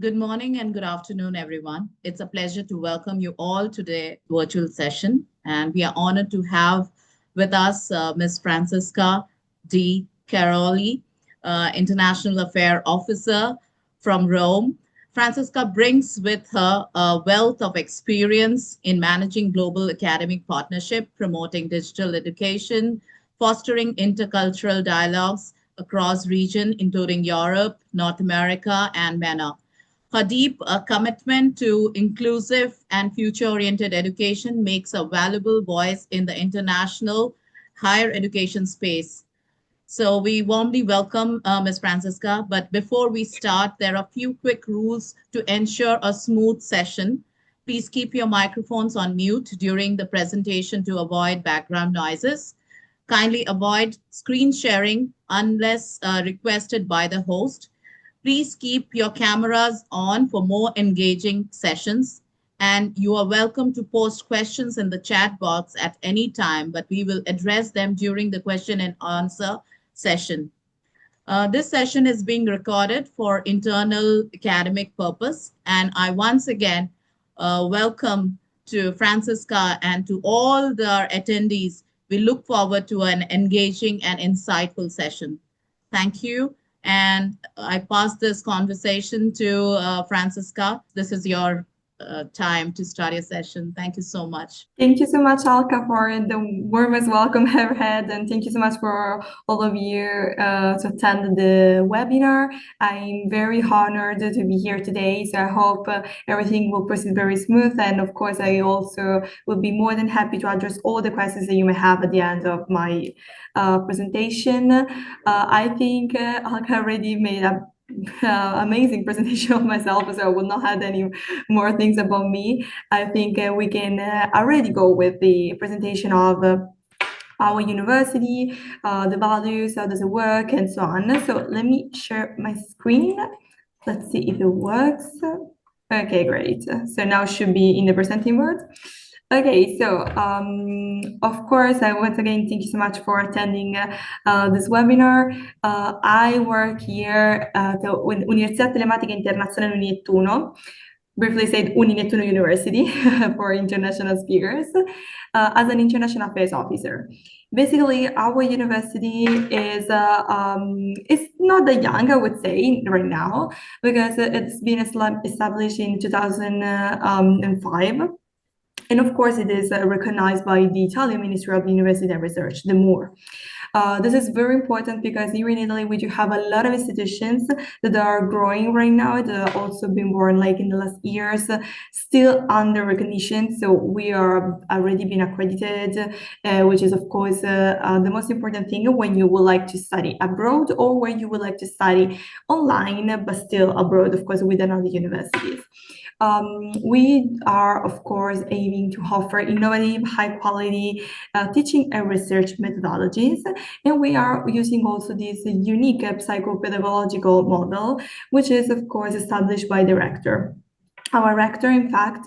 Good morning and good afternoon, everyone. It's a pleasure to welcome you all to the virtual session. And we are honored to have with us Ms. Francesca De Caroli, International Affair Officer from Rome. Francesca brings with her a wealth of experience in managing global academic partnership, promoting digital education, fostering intercultural dialogues across region, including Europe, North America, and MENA. Her deep commitment to inclusive and future oriented education makes a valuable voice in the international higher education space. So, we warmly welcome Ms. Francisca. But before we start, there are a few quick rules to ensure a smooth session. Please keep your microphones on mute during the presentation to avoid background noises. Kindly avoid screen sharing unless requested by the host. Please keep your cameras on for more engaging sessions. And you are welcome to post questions in the chat box at any time, but we will address them during the question and answer session. This session is being recorded for internal academic purpose, and I once again welcome to Francisca and to all the attendees. We look forward to an engaging and insightful session. Thank you. And I pass this conversation to Francisca. This is your time to start your session. Thank you so much. Thank you so much, Alka, for the warmest welcome I've ever had, and thank you so much for all of you to attend the webinar. I'm very honored to be here today, so I hope everything will proceed very smooth, and of course I also will be more than happy to address all the questions that you may have at the end of my presentation. I think Alka already made a amazing presentation of myself, so I will not add any more things about me. I think we can already go with the presentation of our university, the values, how does it work, and so on. So let me share my screen. Let's see if it works. Okay, great. So now it should be in the presenting mode. Okay, so of course, I once again thank you so much for attending this webinar. I work here at the Università Telematica Internazionale UNINETTUNO, briefly said UNINETTUNO University for international speakers, as an international affairs officer. Basically, our university is it's not that young, I would say, right now, because it's been established in 2005. And of course, it is recognized by the Italian Ministry of University and Research, the MUR. This is very important because here in Italy, we do have a lot of institutions that are growing right now, that are also been born like in the last years, still under recognition. So we are already been accredited, which is of course the most important thing when you would like to study abroad or when you would like to study online, but still abroad, of course, with another universities. We are, of course, aiming to offer innovative, high-quality teaching and research methodologies, and we are using also this unique psychopedagogical model, which is, of course, established by the rector. Our rector, in fact,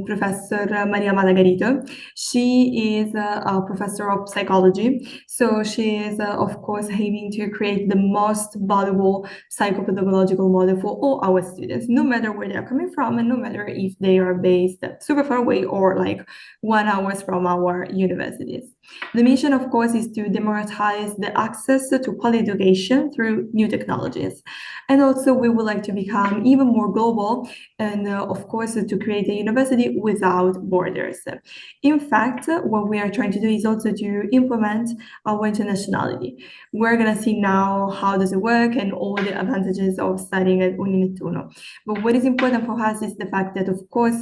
Professor Maria Malagarito, she is a professor of psychology. So she is, of course, aiming to create the most valuable psychopedagogical model for all our students, no matter where they're coming from and no matter if they are based super far away or like 1 hour from our universities. The mission, of course, is to democratize the access to quality education through new technologies. And also, we would like to become even more global and, of course, to create a university without borders. In fact, what we are trying to do is also to implement our internationality. We're going to see now how does it work and all the advantages of studying at UNINETTUNO. But what is important for us is the fact that, of course,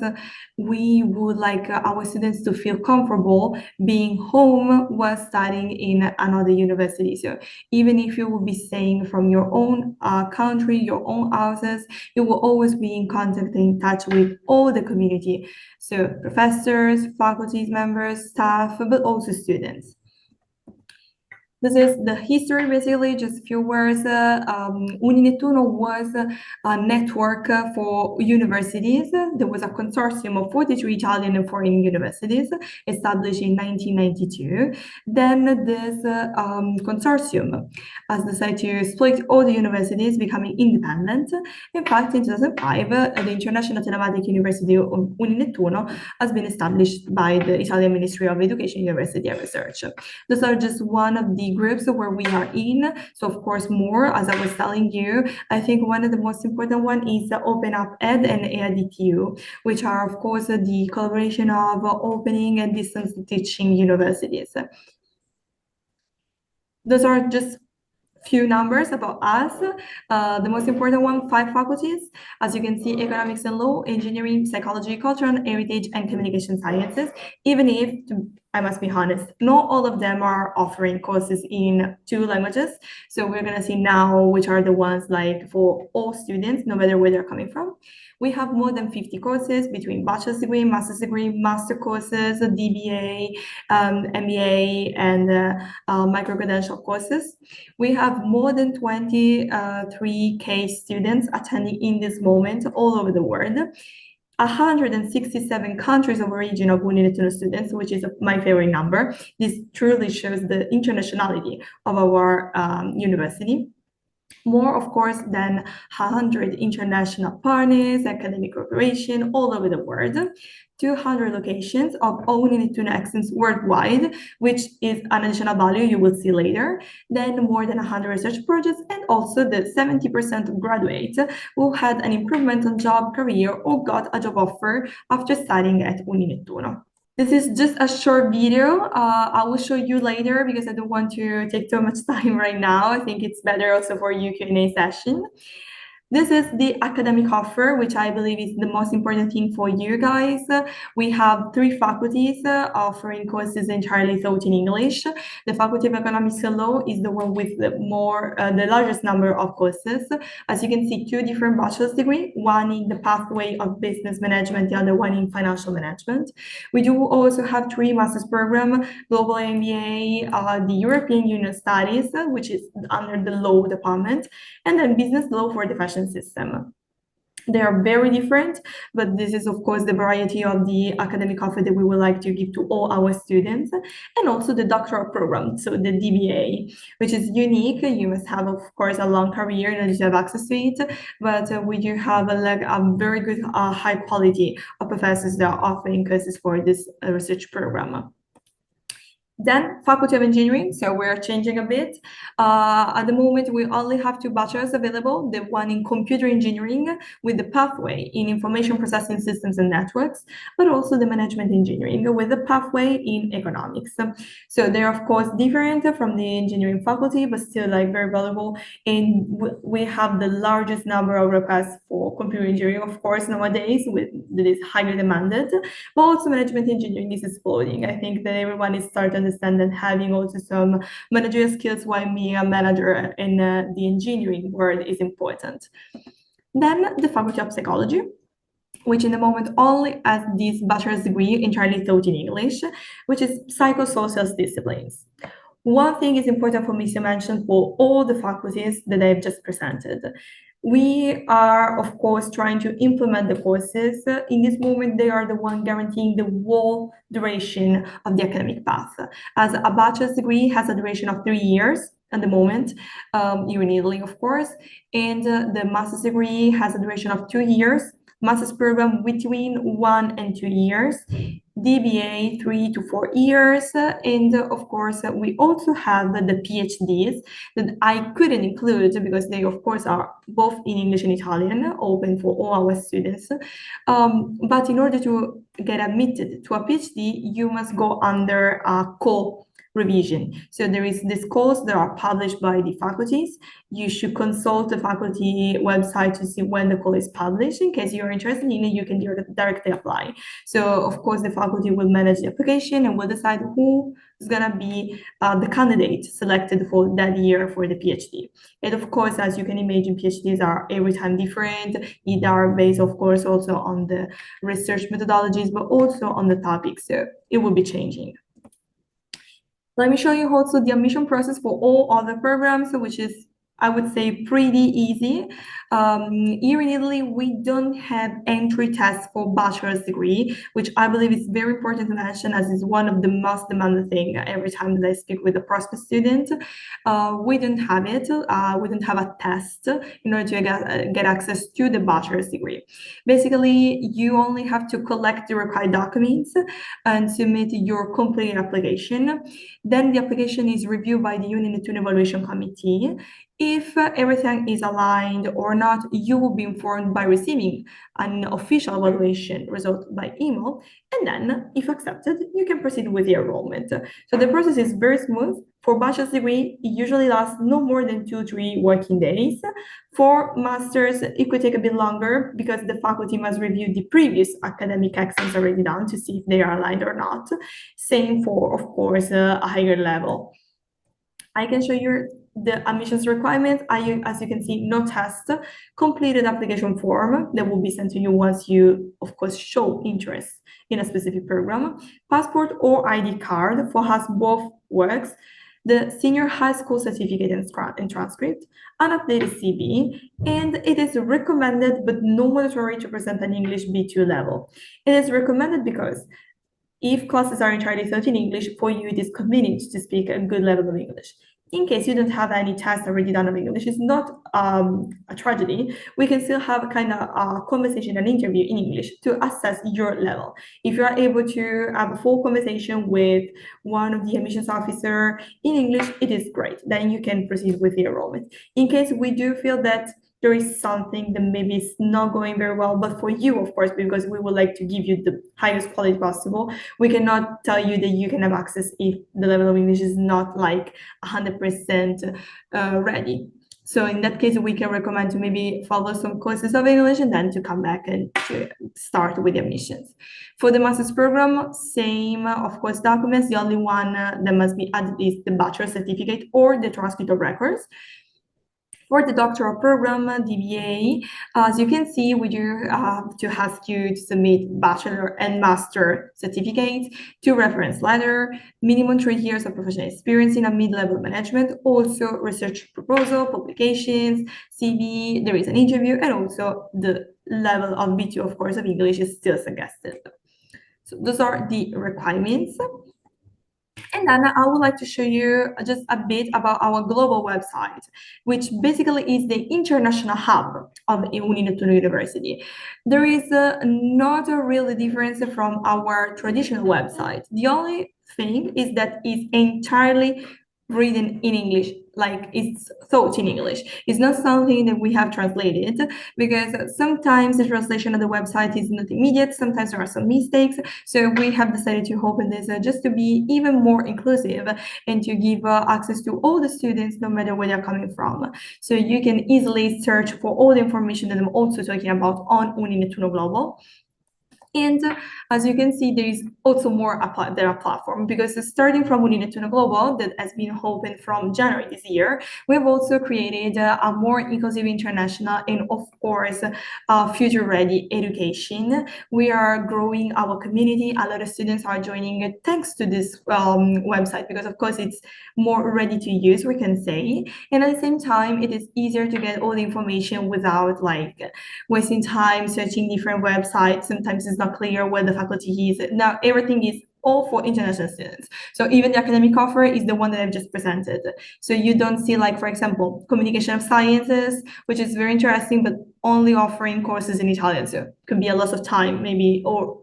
we would like our students to feel comfortable being home while studying in another university. So even if you will be staying from your own country, your own houses, you will always be in contact and in touch with all the community. So professors, faculty members, staff, but also students. This is the history, basically, just a few words. UNINETTUNO was a network for universities. There was a consortium of 43 Italian and foreign universities established in 1992. Then this consortium has decided to split all the universities, becoming independent. In fact, in 2005, the International Telematic University of UNINETTUNO has been established by the Italian Ministry of Education, University and Research. Those are just one of the groups where we are in. So of course, more, as I was telling you, I think one of the most important one is the Open Up Ed and EADTU, which are of course the collaboration of opening and distance teaching universities. Those are just few numbers about us. The most important one, 5 faculties. As you can see, economics and law, engineering, psychology, cultural heritage, and communication sciences. Even if, I must be honest, not all of them are offering courses in 2 languages. So we're gonna see now which are the ones like for all students, no matter where they're coming from. We have more than 50 courses between bachelor's degree, master's degree, master courses, DBA, MBA, and micro-credential courses. We have more than 23K students attending in this moment all over the world. 167 countries of origin of UNINETTUNO students, which is my favorite number. This truly shows the internationality of our university. More, of course, than 100 international partners, academic cooperation all over the world. 200 locations of own UNINETTUNO excellence worldwide, which is an additional value you will see later. Then more than 100 research projects, and also the 70% of graduates who had an improvement on job, career, or got a job offer after studying at UNINETTUNO. This is just a short video. I will show you later because I don't want to take too much time right now. I think it's better also for you Q&A session. This is the academic offer, which I believe is the most important thing for you guys. We have 3 faculties offering courses entirely taught in English. The Faculty of Economics and Law is the one with the largest number of courses. As you can see, 2 different bachelor's degree, one in the pathway of business management, the other one in financial management. We do also have 3 master's program, Global MBA, the European Union Studies, which is under the law department, and then business law for the fashion system. They are very different, but this is of course the variety of the academic offer that we would like to give to all our students, and also the doctoral program, so the DBA, which is unique. You must have, of course, a long career in order to have access to it, but we do have a very good high quality of professors that are offering courses for this research program. Then Faculty of Engineering, so we're changing a bit. At the moment, we only have 2 bachelors available, the one in computer engineering with the pathway in information processing systems and networks, but also the management engineering with the pathway in economics. So they're of course different from the engineering faculty, but still like very valuable. And we have the largest number of requests for computer engineering, of course, nowadays that is highly demanded, but also management engineering is exploding. I think that everyone is starting to understand that having also some managerial skills while being a manager in the engineering world is important. Then the Faculty of Psychology, which in the moment only has this bachelor's degree entirely taught in English, which is psychosocial disciplines. One thing is important for me to mention for all the faculties that I've just presented. We are, of course, trying to implement the courses. In this moment, they are the one guaranteeing the whole duration of the academic path. As a bachelor's degree has a duration of 3 years at the moment, here in Italy, of course, and the master's degree has a duration of 2 years, master's program between 1 and 2 years, DBA 3 to 4 years, and of course we also have the PhDs that I couldn't include because they of course are both in English and Italian, open for all our students. But in order to get admitted to a PhD, you must go under a co-revision. So there is these calls that are published by the faculties. You should consult the faculty website to see when the call is published. In case you're interested in it, you can directly apply. So of course the faculty will manage the application and will decide who is gonna be the candidate selected for that year for the PhD. And of course, as you can imagine, PhDs are every time different. They are based, of course, also on the research methodologies, but also on the topics. So it will be changing. Let me show you also the admission process for all other programs, which is, I would say, pretty easy. Here in Italy, we don't have entry tests for bachelor's degree, which I believe is very important to mention as is one of the most demanded thing every time that I speak with a prospect student. We don't have it. We don't have a test in order to get access to the bachelor's degree. Basically, you only have to collect the required documents and submit your complete application. Then the application is reviewed by the UNINETTUNO evaluation committee. If everything is aligned or not, you will be informed by receiving an official evaluation result by email. And then, if accepted, you can proceed with the enrollment. So the process is very smooth. For bachelor's degree, it usually lasts no more than 2-3 working days. For masters, it could take a bit longer because the faculty must review the previous academic exams already done to see if they are aligned or not. Same for, of course, a higher level. I can show you the admissions requirements. As you can see, no test, completed application form that will be sent to you once you, of course, show interest in a specific program, passport or ID card. For us, both works. The senior high school certificate and transcript, an updated CV, and it is recommended but not mandatory to present an English B2 level. It is recommended because if classes are entirely taught in English, for you it is convenient to speak a good level of English. In case you don't have any tests already done of English, it's not a tragedy. We can still have a kind of conversation and interview in English to assess your level. If you are able to have a full conversation with one of the admissions officer in English, it is great. Then you can proceed with the enrollment. In case we do feel that there is something that maybe is not going very well, but for you, of course, because we would like to give you the highest quality possible, we cannot tell you that you can have access if the level of English is not like 100% ready. So in that case, we can recommend to maybe follow some courses of English and then to come back and to start with the admissions. For the master's program, same, of course, documents. The only one that must be added is the bachelor certificate or the transcript of records. For the doctoral program, DBA, as you can see, we do have to ask you to submit bachelor and master certificates, 2 reference letter, minimum 3 years of professional experience in a mid-level management, also research proposal, publications, CV, there is an interview, and also the level of B2, of course, of English is still suggested. So those are the requirements. And then I would like to show you just a bit about our global website, which basically is the international hub of UNINETTUNO University. There is not a really difference from our traditional website. The only thing is that it's entirely written in English, like it's thought in English. It's not something that we have translated because sometimes the translation of the website is not immediate. Sometimes there are some mistakes. So we have decided to open this just to be even more inclusive and to give access to all the students, no matter where they're coming from. So you can easily search for all the information that I'm also talking about on UNINETTUNO Global. And as you can see, there is also more than a platform because starting from UNINETTUNO Global that has been open from January this year, we have also created a more inclusive international and of course future-ready education. We are growing our community. A lot of students are joining it thanks to this website because of course it's more ready to use, we can say. And at the same time, it is easier to get all the information without like wasting time searching different websites. Sometimes it's not clear where the faculty is. Now everything is all for international students. So even the academic offer is the one that I've just presented. So you don't see like, for example, communication of sciences, which is very interesting, but only offering courses in Italian. So it could be a loss of time maybe, or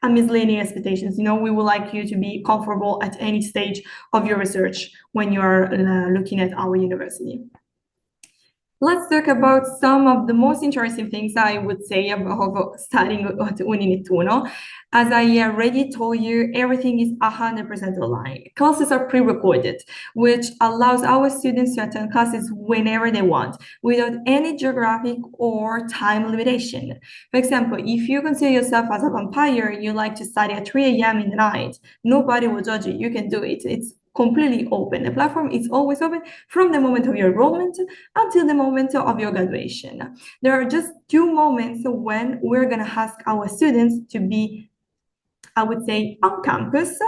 a misleading expectations. You know, we would like you to be comfortable at any stage of your research when you are looking at our university. Let's talk about some of the most interesting things I would say about studying at UNINETTUNO. As I already told you, everything is 100% online. Classes are pre-recorded, which allows our students to attend classes whenever they want, without any geographic or time limitation. For example, if you consider yourself as a vampire and you like to study at 3 a.m. in the night, nobody will judge you. You can do it. It's completely open. The platform is always open from the moment of your enrollment until the moment of your graduation. There are just 2 moments when we're going to ask our students to be, I would say, on campus.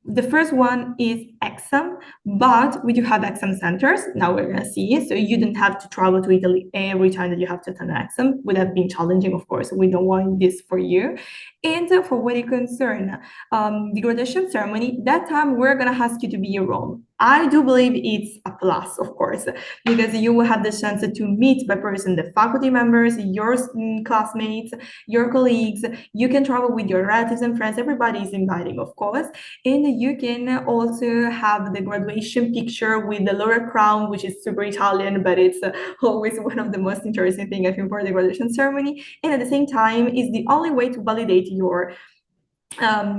The first one is exam, but we do have exam centers. Now we're gonna see. So you don't have to travel to Italy every time that you have to attend an exam. Would have been challenging, of course. We don't want this for you. And for what it concerns the graduation ceremony, that time we're gonna ask you to be in Rome. I do believe it's a plus, of course, because you will have the chance to meet by person the faculty members, your classmates, your colleagues. You can travel with your relatives and friends. Everybody is inviting, of course. And you can also have the graduation picture with the laurel crown, which is super Italian, but it's always one of the most interesting things, I think, for the graduation ceremony. And at the same time, is the only way to validate your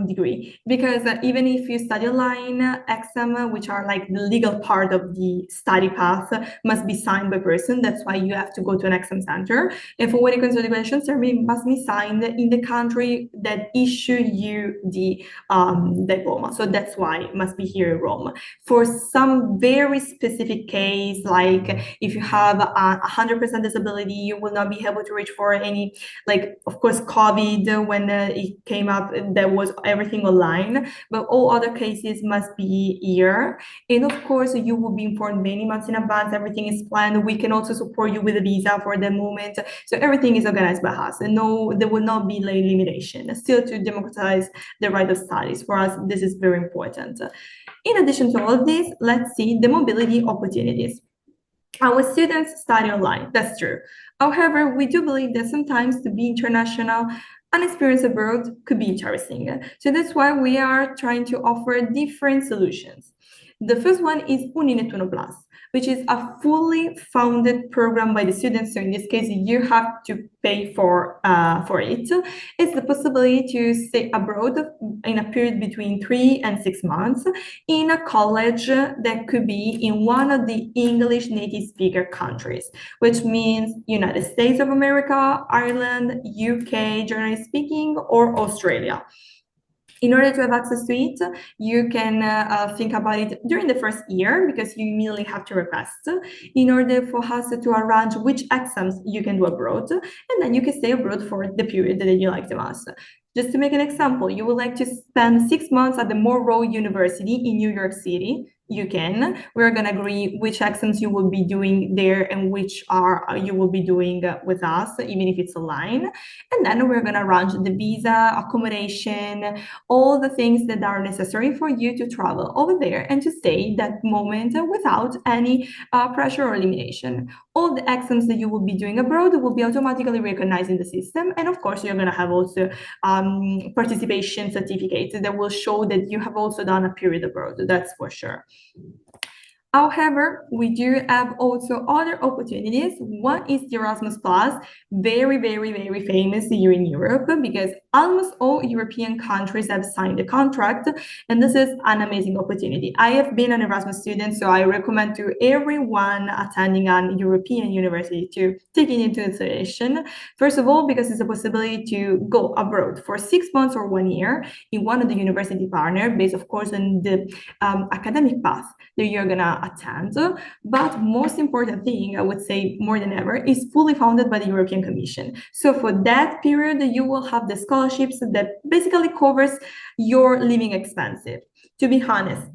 degree, because even if you study online, exam, which are like the legal part of the study path, must be signed by person. That's why you have to go to an exam center. And for when it comes to the graduation ceremony, it must be signed in the country that issue you the diploma. So that's why it must be here in Rome. For some very specific case, like if you have a 100% disability, you will not be able to reach for any, like, of course, COVID, when it came up, that was everything online, but all other cases must be here. And of course, you will be informed many months in advance. Everything is planned. We can also support you with a visa for the moment. So everything is organized by us. And no, there will not be like limitation. Still, to democratize the right of studies. For us, this is very important. In addition to all of this, let's see the mobility opportunities. Our students study online, that's true. However, we do believe that sometimes to be international, an experience abroad could be interesting. So that's why we are trying to offer different solutions. The first one is UNINETTUNO Plus, which is a fully funded program by the students. So in this case, you have to pay for it. It's the possibility to stay abroad in a period between 3 and 6 months in a college that could be in one of the English native speaker countries, which means United States of America, Ireland, UK, generally speaking, or Australia. In order to have access to it, you can think about it during the first year, because you immediately have to request in order for us to arrange which exams you can do abroad, and then you can stay abroad for the period that you like the most. Just to make an example, you would like to spend 6 months at the Monroe University in New York City. You can. We're gonna agree which exams you will be doing there and which are you will be doing with us, even if it's online. And then we're gonna arrange the visa, accommodation, all the things that are necessary for you to travel over there and to stay that moment without any pressure or limitation. All the exams that you will be doing abroad will be automatically recognized in the system. And of course, you're gonna have also participation certificates that will show that you have also done a period abroad, that's for sure. However, we do have also other opportunities. One is the Erasmus Plus, very, very, very famous here in Europe, because almost all European countries have signed the contract, and this is an amazing opportunity. I have been an Erasmus student, so I recommend to everyone attending an European university to take it into consideration. First of all, because it's a possibility to go abroad for 6 months or 1 year in one of the university partner, based of course on the academic path that you're gonna attend. But most important thing, I would say more than ever, is fully funded by the European Commission. So for that period, you will have the scholarships that basically covers your living expenses. To be honest,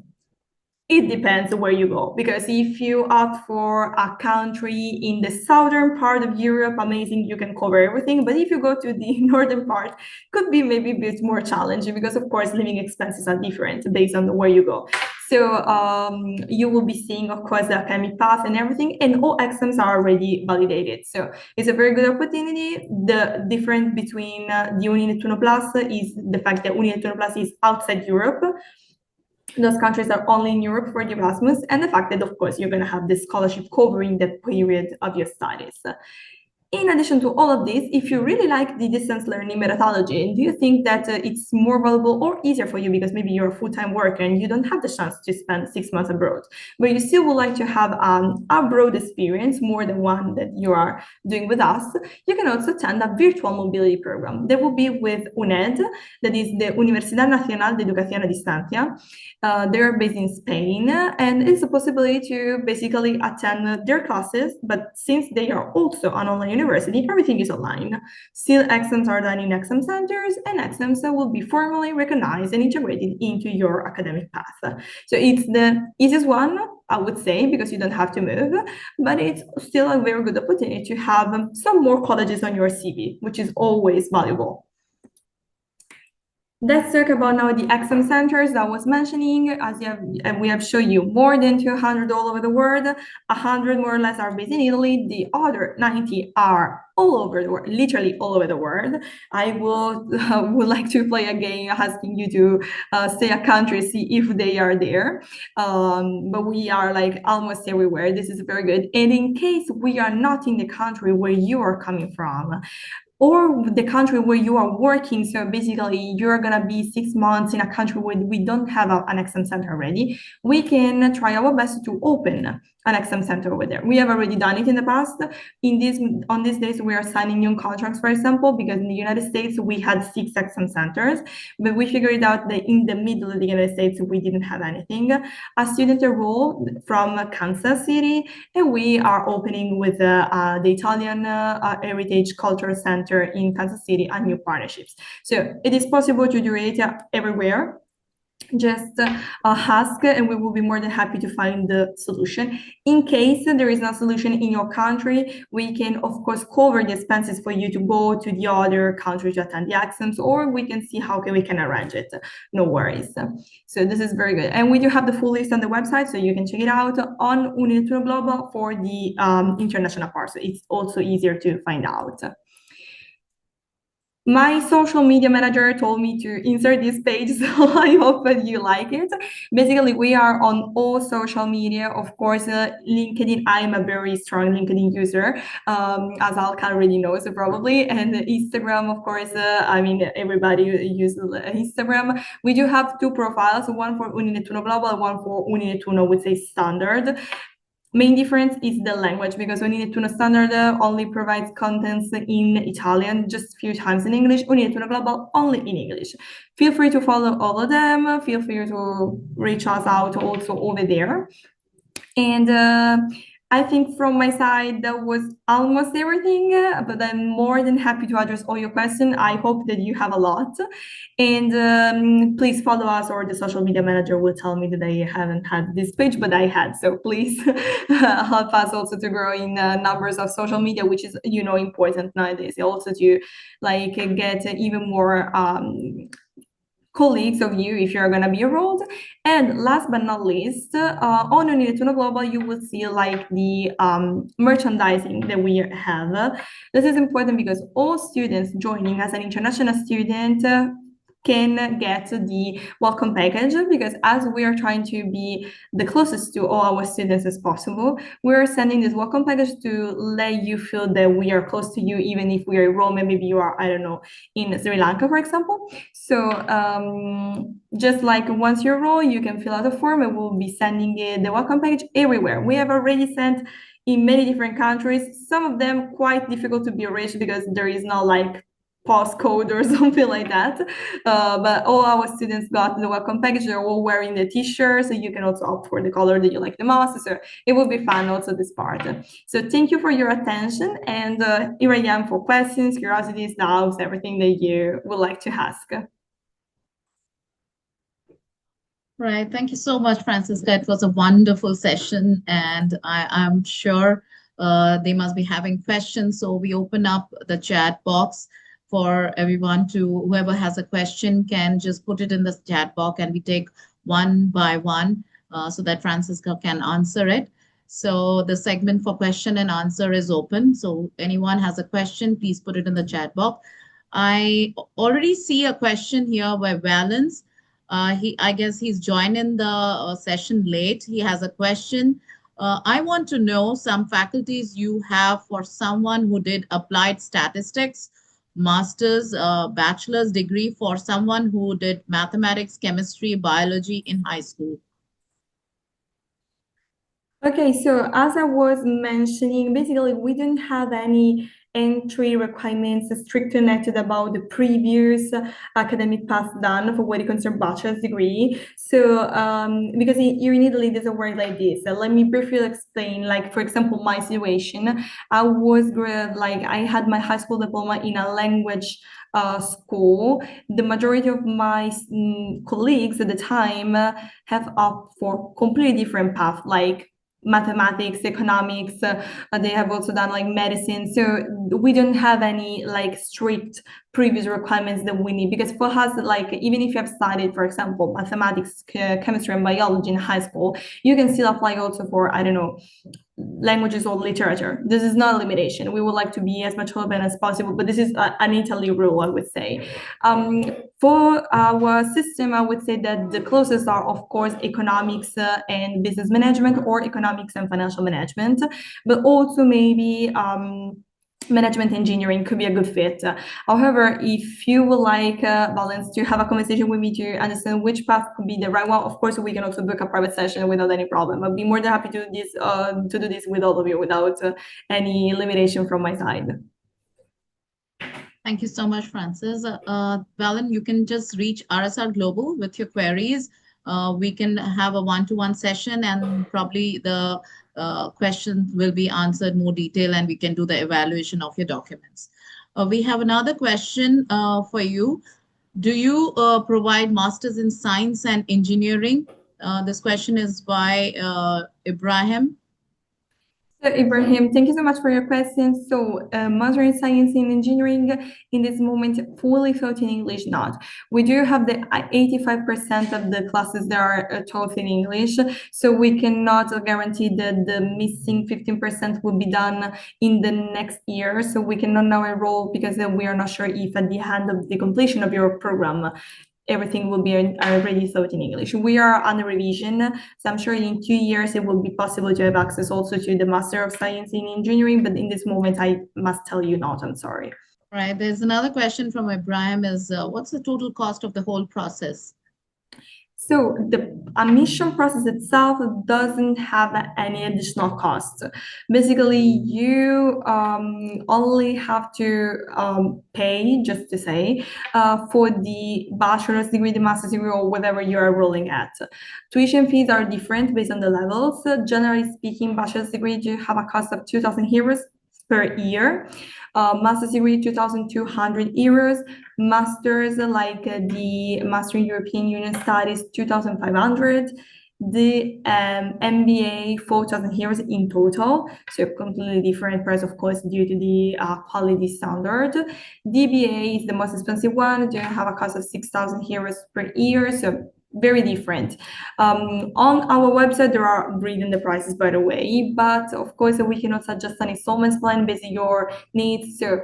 it depends where you go, because if you opt for a country in the southern part of Europe, amazing, you can cover everything. But if you go to the northern part, could be maybe a bit more challenging, because of course living expenses are different based on where you go. So you will be seeing, of course, the academic path and everything, and all exams are already validated. So it's a very good opportunity. The difference between the UNINETTUNO Plus is the fact that UNINETTUNO Plus is outside Europe. Those countries are only in Europe for the Erasmus, and the fact that, of course, you're going to have this scholarship covering the period of your studies. In addition to all of this, if you really like the distance learning methodology, and do you think that it's more valuable or easier for you, because maybe you're a full-time worker and you don't have the chance to spend 6 months abroad, but you still would like to have an abroad experience, more than one that you are doing with us, you can also attend a virtual mobility program. That will be with UNED, that is the Universidad Nacional de Educación a Distancia. They're based in Spain, and it's a possibility to basically attend their classes, but since they are also an online university, university, everything is online. Still, exams are done in exam centers, and exams will be formally recognized and integrated into your academic path. So it's the easiest one, I would say, because you don't have to move, but it's still a very good opportunity to have some more colleges on your CV, which is always valuable. Let's talk about now the exam centers that I was mentioning. As we have shown you more than 200 all over the world. 100 more or less are based in Italy. The other 90 are all over the world, literally all over the world. I would like to play a game asking you to say a country, see if they are there. But we are like almost everywhere. This is very good. And in case we are not in the country where you are coming from, or the country where you are working. So basically, you're gonna be 6 months in a country where we don't have an exam center already. We can try our best to open an exam center over there. We have already done it in the past. On these days, we are signing new contracts, for example, because in the United States we had 6 exam centers, but we figured out that in the middle of the United States we didn't have anything. A student enrolled from Kansas City, and we are opening with the Italian Heritage Cultural Center in Kansas City and new partnerships. So it is possible to do it everywhere. Just ask, and we will be more than happy to find the solution. In case there is no solution in your country, we can of course cover the expenses for you to go to the other country to attend the exams, or we can see how we can arrange it. No worries. So this is very good, and we do have the full list on the website, so you can check it out on UNINETTUNO Global for the international part. So it's also easier to find out. My social media manager told me to insert this page, so I hope that you like it. Basically, we are on all social media. Of course, LinkedIn, I'm a very strong LinkedIn user, as Alka already knows probably. And Instagram, of course, I mean, everybody uses Instagram. We do have 2 profiles, one for UNINETTUNO Global, one for UNINETTUNO, would say standard. Main difference is the language, because UNINETTUNO Standard only provides contents in Italian, just a few times in English. UNINETTUNO Global only in English. Feel free to follow all of them. Feel free to reach us out also over there. And I think from my side, that was almost everything, but I'm more than happy to address all your questions. I hope that you have a lot. And please follow us, or the social media manager will tell me that I haven't had this page, but I had. So please help us also to grow in numbers of social media, which is, important nowadays. Also to like get even more colleagues of you if you're going to be enrolled. And last but not least, on UNINETTUNO Global, you will see like the merchandising that we have. This is important because all students joining as an international student can get the welcome package, because as we are trying to be the closest to all our students as possible, we're sending this welcome package to let you feel that we are close to you, even if we are in Rome, maybe you are, I don't know, in Sri Lanka, for example. So just like once you enroll, you can fill out a form, and we'll be sending the welcome package everywhere. We have already sent in many different countries, some of them quite difficult to be reached because there is no like postcode or something like that, but all our students got the welcome package. They're all wearing the t-shirt, so you can also opt for the color that you like the most. So it will be fun also, this part. So thank you for your attention, and here I am for questions, curiosities, doubts, everything that you would like to ask. Right. Thank you so much, Francisca. It was a wonderful session, and I'm sure they must be having questions. So we open up the chat box for everyone to, whoever has a question can just put it in the chat box, and we take one by one so that Francisca can answer it. So the segment for question and answer is open. So anyone has a question, please put it in the chat box. I already see a question here by Valence. I guess he's joining the session late. He has a question. I want to know some faculties you have for someone who did applied statistics, master's, bachelor's degree for someone who did mathematics, chemistry, biology in high school. Okay, so as I was mentioning, basically we didn't have any entry requirements strictly connected about the previous academic path done for what it concerns bachelor's degree. So because here in Italy, there's a word like this. Let me briefly explain. Like, for example, my situation, I had my high school diploma in a language school. The majority of my colleagues at the time have opted for completely different path, like mathematics, economics. They have also done like medicine. So we don't have any like strict previous requirements that we need, because for us, like, even if you have studied, for example, mathematics, chemistry, and biology in high school, you can still apply also for, I don't know, languages or literature. This is not a limitation. We would like to be as much open as possible, but this is an Italy rule, I would say. For our system, I would say that the closest are, of course, economics and business management, or economics and financial management, but also maybe management engineering could be a good fit. However, if you would like, Balance, to have a conversation with me to understand which path could be the right one, of course, we can also book a private session without any problem. I'd be more than happy to do this with all of you without any limitation from my side. Thank you so much, Francis. Valen, you can just reach RSR Global with your queries. We can have a one-to-one session, and probably the questions will be answered more detail, and we can do the evaluation of your documents. We have another question for you. Do you provide masters in science and engineering? This question is by Ibrahim. So, Ibrahim, thank you so much for your question. So, Master in Science and Engineering in this moment fully taught in English, not. We do have the 85% of the classes that are taught in English, so we cannot guarantee that the missing 15% will be done in the next year. So we cannot now enroll, because we are not sure if at the end of the completion of your program, everything will be already taught in English. We are under revision, so I'm sure in 2 years it will be possible to have access also to the Master of Science in Engineering, but in this moment I must tell you not, I'm sorry. Right, there's another question from Ibrahim is, what's the total cost of the whole process? So the admission process itself doesn't have any additional cost. Basically, you only have to pay, just to say, for the bachelor's degree, the master's degree, or whatever you are enrolling at. Tuition fees are different based on the levels. Generally speaking, bachelor's degree do have a cost of 2,000 euros per year. Master's degree, 2,200 euros. Masters, like the Master in European Union Studies, 2,500. The MBA, 4,000 euros in total. So completely different price, of course, due to the quality standard. DBA is the most expensive one. They have a cost of 6,000 euros per year. So very different. On our website, there are reading the prices, by the way, but of course we cannot suggest an installments plan based on your needs. So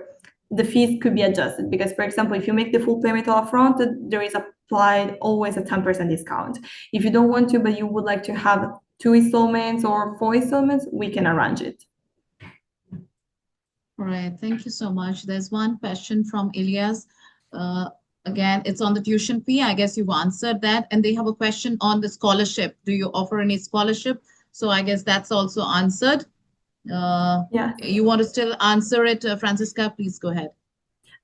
the fees could be adjusted, because, for example, if you make the full payment all upfront, there is applied always a 10% discount. If you don't want to, but you would like to have 2 installments or 4 installments, we can arrange it. All right, thank you so much. There's one question from Ilyas. Again, it's on the tuition fee. I guess you've answered that. And they have a question on the scholarship. Do you offer any scholarship? So I guess that's also answered. Yeah. You want to still answer it, Francisca? Please go ahead.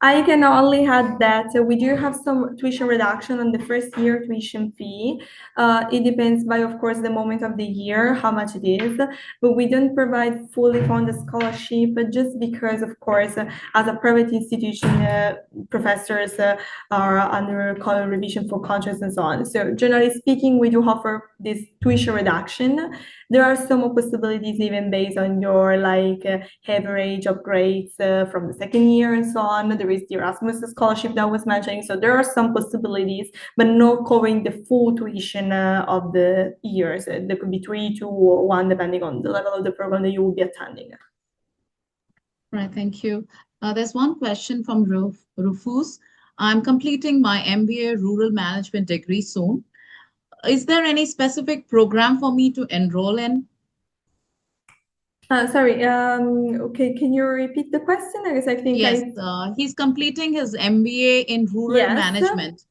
I can only add that we do have some tuition reduction on the first year tuition fee. It depends by, of course, the moment of the year, how much it is, but we don't provide fully funded scholarship, just because, of course, as a private institution, professors are under revision for contracts and so on. So generally speaking, we do offer this tuition reduction. There are some possibilities even based on your average of grades from the second year and so on. There is the Erasmus scholarship that I was mentioning. So there are some possibilities, but not covering the full tuition of the years. There could be 3, 2, or 1, depending on the level of the program that you will be attending. Right, thank you. There's one question from Rufus. I'm completing my MBA Rural Management degree soon. Is there any specific program for me to enroll in? Sorry, okay, can you repeat the question? I guess I think Yes, he's completing his MBA in Rural Management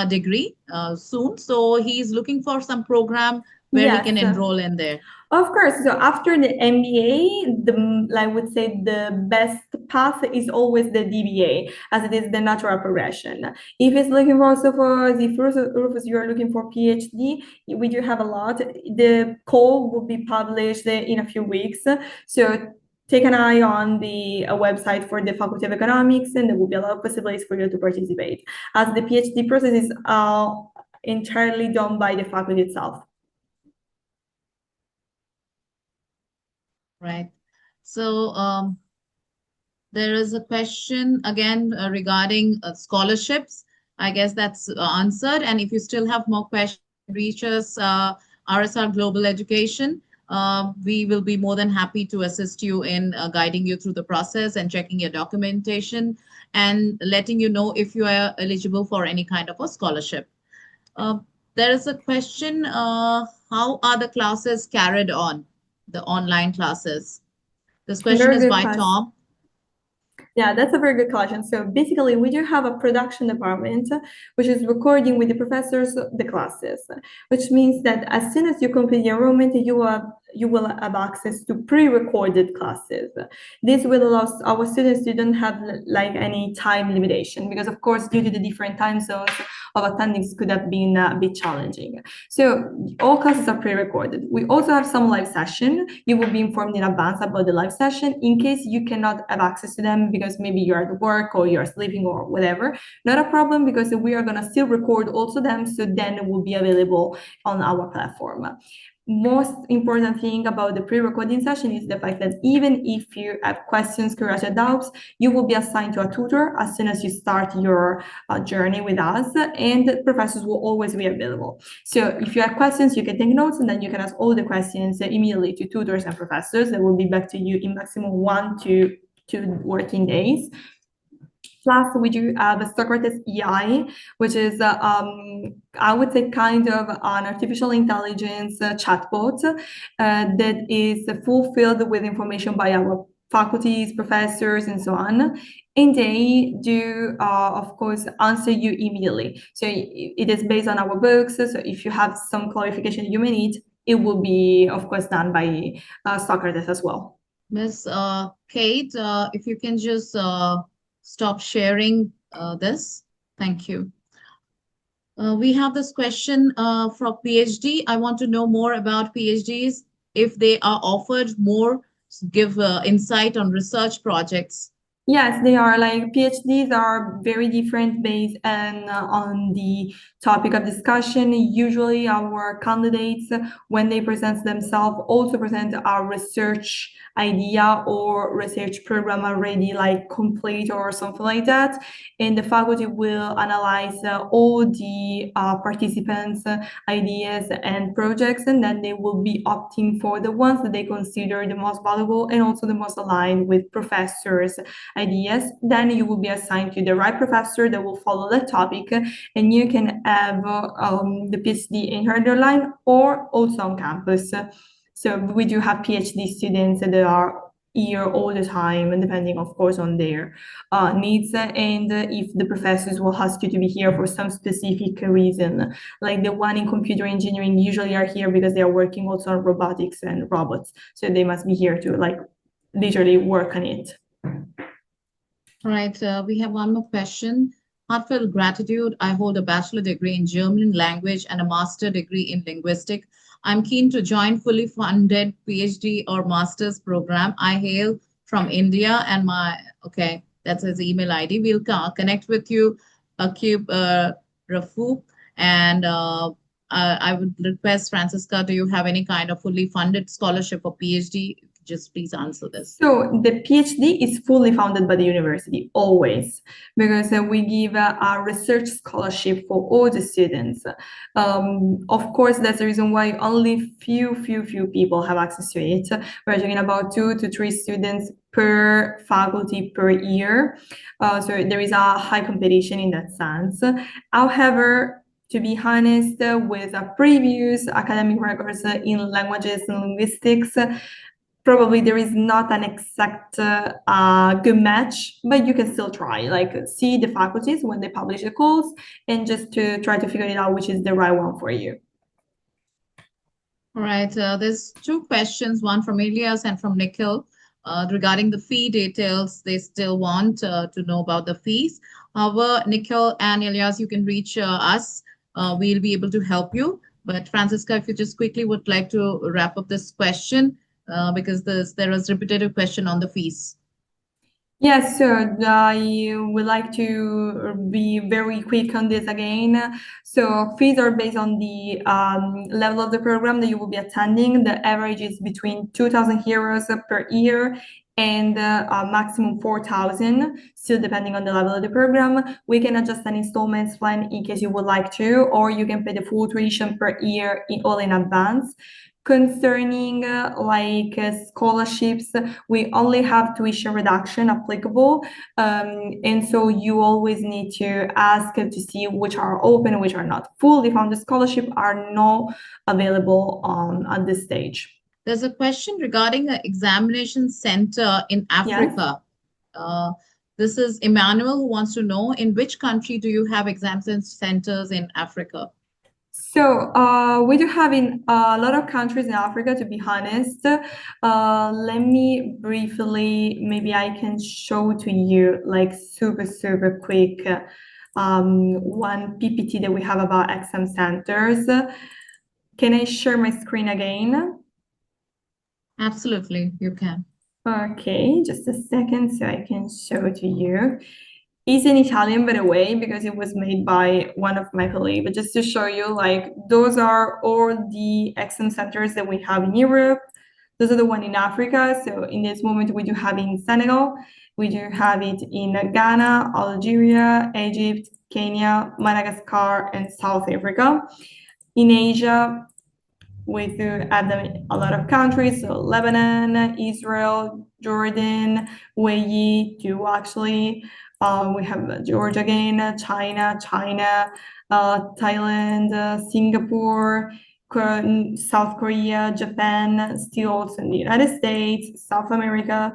degree soon. So he's looking for some program where he can Yes. enroll in there? Of course. So after the MBA, I would say the best path is always the DBA, as it is the natural progression. If it's looking for also for the first Rufus, you're looking for PhD, we do have a lot. The call will be published in a few weeks. So take an eye on the website for the Faculty of Economics, and there will be a lot of possibilities for you to participate, as the PhD process is entirely done by the faculty itself. Right. So there is a question again regarding scholarships. I guess that's answered. And if you still have more questions, reach us, RSR Global Education. We will be more than happy to assist you in guiding you through the process and checking your documentation and letting you know if you are eligible for any kind of a scholarship. Uh, there is a question, how are the classes carried on, the online classes? This question Very is good by question. Tom. Yeah, that's a very good question. So basically, we do have a production department, which is recording with the professors the classes, which means that as soon as you complete the enrollment, you will have access to pre-recorded classes. This will allow our students to don't have like any time limitation, because of course, due to the different time zones of attending, could have been a bit challenging. So all classes are pre-recorded. We also have some live session. You will be informed in advance about the live session in case you cannot have access to them because maybe you're at work or you're sleeping or whatever. Not a problem, because we are gonna still record also them, so then it will be available on our platform. Most important thing about the pre-recording session is the fact that even if you have questions, curiosity, doubts, you will be assigned to a tutor as soon as you start your journey with us, and professors will always be available. So if you have questions, you can take notes, and then you can ask all the questions immediately to tutors and professors. That will be back to you in maximum 1 to 2 working days. Plus, we do have a Socrates EI, which is, I would say, kind of an artificial intelligence chatbot that is fulfilled with information by our faculties, professors, and so on. And they do, of course, answer you immediately. So it is based on our books. So if you have some clarification you may need, it will be, of course, done by Socrates as well. Miss Kate, if you can just stop sharing this. Thank you. We have this question from PhD. I want to know more about PhDs, if they are offered more, give insight on research projects. Yes, they are. Like PhDs are very different based on the topic of discussion. Usually, our candidates, when they present themselves, also present a research idea or research program already like complete or something like that. And the faculty will analyze all the participants' ideas and projects, and then they will be opting for the ones that they consider the most valuable and also the most aligned with professors' ideas. Then you will be assigned to the right professor that will follow the topic, and you can have the PhD in underline or also on campus. So we do have PhD students that are here all the time, and depending, of course, on their needs, and if the professors will ask you to be here for some specific reason, like the one in computer engineering usually are here because they are working also on robotics and robots, so they must be here to like literally work on it. All right, we have one more question. Heartfelt gratitude. I hold a bachelor degree in German language and a master degree in linguistic. I'm keen to join fully funded PhD or master's program. I hail from India and okay, that's his email ID. We'll connect with you, Akib Rafu. And I would request, Francesca, do you have any kind of fully funded scholarship for PhD? Just please answer this. So the PhD is fully funded by the university, always, because we give a research scholarship for all the students. Of course, that's the reason why only few people have access to it. We're talking about 2 to 3 students per faculty per year. So there is a high competition in that sense. However, to be honest, with previous academic records in languages and linguistics, probably there is not an exact good match, but you can still try, like see the faculties when they publish the calls and just to try to figure it out which is the right one for you. All right. There's two questions, one from Elias and from Nikhil, regarding the fee details. They still want to know about the fees. However, Nikhil and Elias, you can reach us. We'll be able to help you. But Francisca, if you just quickly would like to wrap up this question, because there was repetitive question on the fees. Yes, so I would like to be very quick on this again. So fees are based on the level of the program that you will be attending. The average is between 2,000 euros per year and maximum 4,000, still depending on the level of the program. We can adjust an installments plan in case you would like to, or you can pay the full tuition per year all in advance. Concerning scholarships, we only have tuition reduction applicable, and so you always need to ask to see which are open and which are not. Fully funded scholarship are not available at this stage. There's a question regarding an examination center in Africa. Yes. This is Emmanuel who wants to know, in which country do you have examination centers in Africa? So we do have in a lot of countries in Africa, to be honest. Let me briefly, maybe I can show to you like super quick one PPT that we have about exam centers. Can I share my screen again? Absolutely, you can. Okay, just a second so I can show to you. It's in Italian, by the way, because it was made by one of my colleagues. But just to show you, like, those are all the exam centers that we have in Europe. Those are the one in Africa. So in this moment, we do have in Senegal. We do have it in Ghana, Algeria, Egypt, Kenya, Madagascar, and South Africa. In Asia, we do have them in a lot of countries, so Lebanon, Israel, Jordan, UAE too, actually. We have Georgia again, China, Thailand, Singapore, South Korea, Japan, still also in the United States, South America,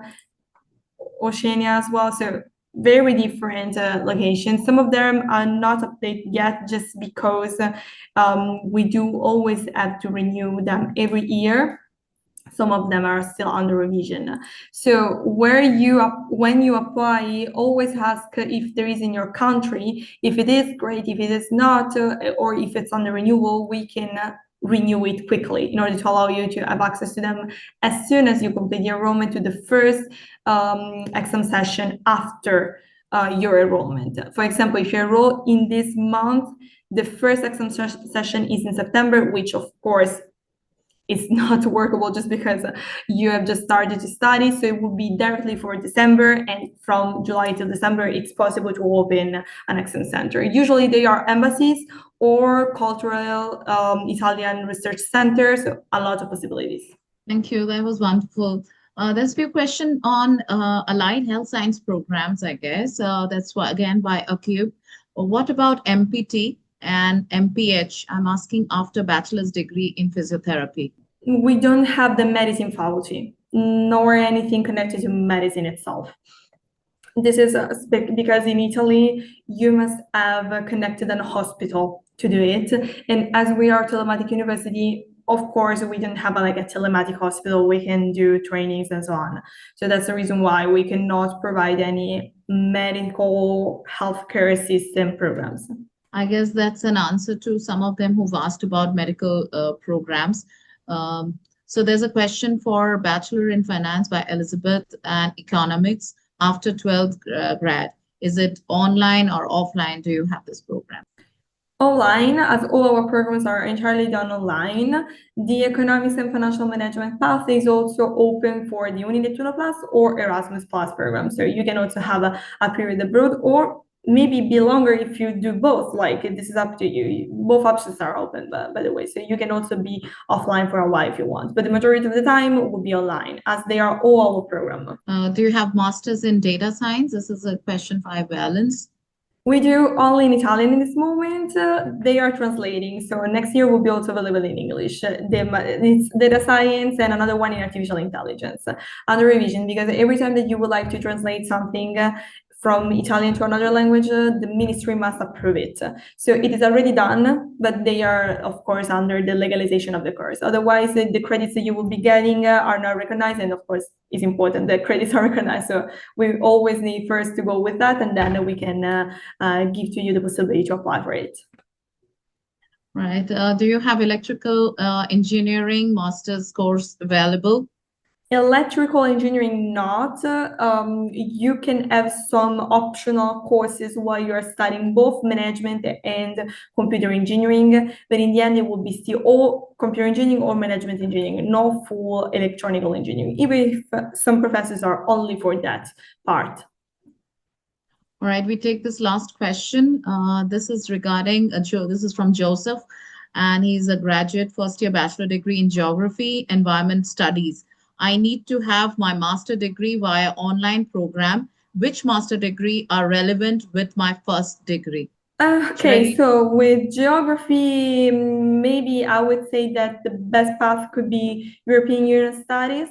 Oceania as well. So very different locations. Some of them are not updated yet just because we do always have to renew them every year. Some of them are still under revision. So when you apply, always ask if there is in your country. If it is, great. If it is not, or if it's under renewal, we can renew it quickly in order to allow you to have access to them as soon as you complete the enrollment to the first exam session after your enrollment. For example, if you enroll in this month, the first exam session is in September, which of course is not workable just because you have just started to study. So it will be directly for December, and from July till December, it's possible to open an exam center. Usually they are embassies or cultural Italian research centers, so a lot of possibilities. Thank you. That was wonderful. There's a few questions on allied health science programs, I guess. That's again by Acube. What about MPT and MPH? I'm asking after bachelor's degree in physiotherapy. We don't have the medicine faculty, nor anything connected to medicine itself. This is because in Italy, you must have connected a hospital to do it. And as we are telematic university, of course, we don't have like a telematic hospital. We can do trainings and so on. So that's the reason why we cannot provide any medical healthcare system programs. I guess that's an answer to some of them who've asked about medical programs. So there's a question for Bachelor in Finance by Elizabeth and Economics after 12th grad. Is it online or offline? Do you have this program? Online, as all our programs are entirely done online. The Economics and Financial Management path is also open for the UNINETTUNO Plus or Erasmus Plus program. So you can also have a period abroad, or maybe be longer if you do both. Like, this is up to you. Both options are open, by the way. So you can also be offline for a while if you want. But the majority of the time will be online, as they are all our program. Do you have masters in data science? This is a question for Valence. We do only in Italian in this moment. They are translating, so next year will be also available in English. It's data science and another one in artificial intelligence under revision, because every time that you would like to translate something from Italian to another language, the ministry must approve it. So it is already done, but they are, of course, under the legalization of the course. Otherwise, the credits that you will be getting are not recognized, and of course, it's important that credits are recognized. So we always need first to go with that, and then we can give to you the possibility to apply for it. Right. Do you have electrical engineering master's course available? Electrical engineering, not. You can have some optional courses while you're studying both management and computer engineering, but in the end, it will be still all computer engineering or management engineering, no full electronical engineering, even if some professors are only for that part. All right, we take this last question. This is regarding this is from Joseph, and he's a graduate first year bachelor degree in geography, environment studies. I need to have my master degree via online program. Which master degree are relevant with my first degree? Okay, so with geography, maybe I would say that the best path could be European Union Studies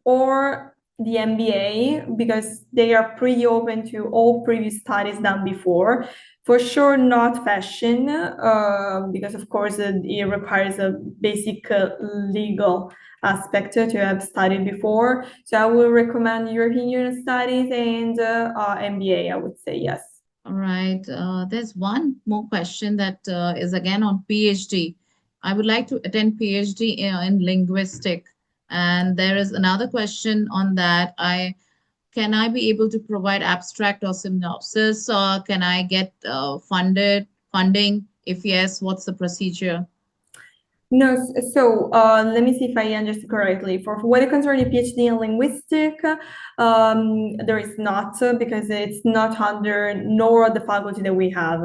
or the MBA, because they are pretty open to all previous studies done before. For sure, not fashion, because of course it requires a basic legal aspect to have studied before. So I will recommend European Union Studies and MBA, I would say yes. All right. There's one more question that is again on PhD. I would like to attend PhD in linguistic. And there is another question on that. Can I be able to provide abstract or synopsis, or can I get funding? If yes, what's the procedure? No, so let me see if I understood correctly. For what it concerns a PhD in linguistic, there is not, because it's not under nor the faculty that we have,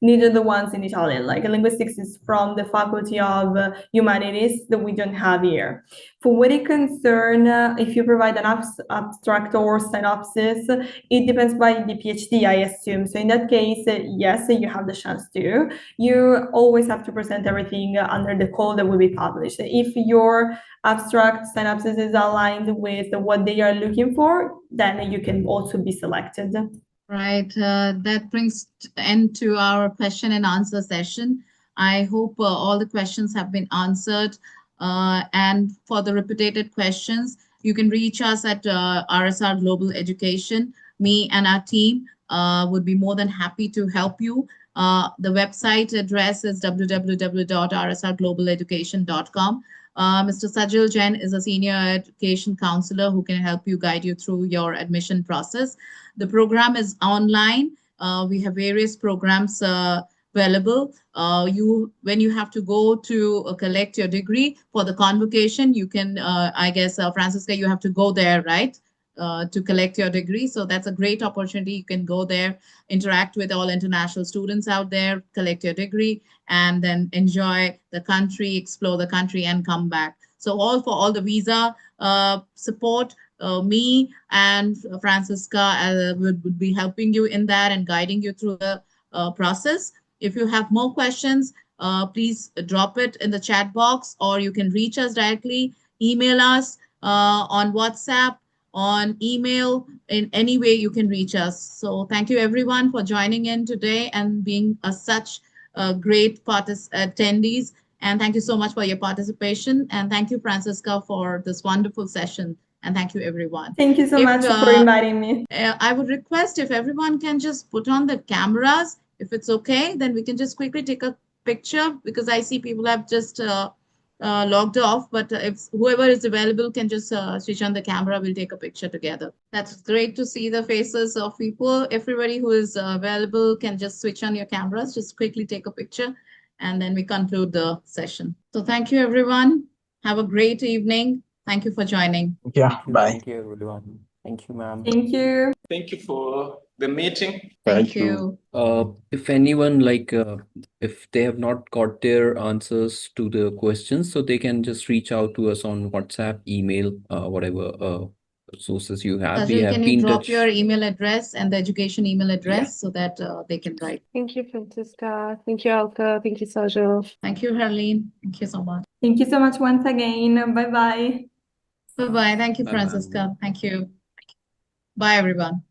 neither the ones in Italian. Like linguistics is from the faculty of humanities that we don't have here. For what it concerns, if you provide an abstract or synopsis, it depends by the PhD, I assume. So in that case, yes, you have the chance to. You always have to present everything under the call that will be published. If your abstract synopsis is aligned with what they are looking for, then you can also be selected. Right. That brings end to our question and answer session. I hope all the questions have been answered. And for the repeated questions, you can reach us at RSR Global Education. Me and our team would be more than happy to help you. The website address is www.rsrglobaleducation.com. Mr. Sajil Jain is a senior education counselor who can help you, guide you through your admission process. The program is online. We have various programs available. When you have to go to collect your degree for the convocation, you can, I guess, Francesca, you have to go there, right? To collect your degree. So that's a great opportunity. You can go there, interact with all international students out there, collect your degree, and then enjoy the country, explore the country, and come back. So all for all the visa support, me and Francesca would be helping you in that and guiding you through the process. If you have more questions, please drop it in the chat box, or you can reach us directly, email us on WhatsApp, on email, in any way you can reach us. So thank you everyone for joining in today and being such great attendees. And thank you so much for your participation. And thank you, Francesca, for this wonderful session. And thank you, everyone. Thank you so much for inviting me. I would request if everyone can just put on the cameras. If it's okay, then we can just quickly take a picture, because I see people have just logged off, but if whoever is available can just switch on the camera, we'll take a picture together. That's great to see the faces of people. Everybody who is available can just switch on your cameras, just quickly take a picture, and then we conclude the session. So thank you, everyone. Have a great evening. Thank you for joining. Yeah, bye. Thank you, everyone. Thank you, ma'am. Thank you. Thank you for the meeting. Thank you. If anyone if they have not got their answers to the questions, so they can just reach out to us on WhatsApp, email, whatever sources you have. We Sajil, have can been you in drop touch. your email address and the education email address so that they can write? Thank you, Francesca. Thank you, Alka. Thank you, Sajil. Thank you, Harleen. Thank you so much. Thank you so much once again. Bye-bye. Bye-bye. Thank you, Bye-bye. Francesca. Thank you. Bye, everyone.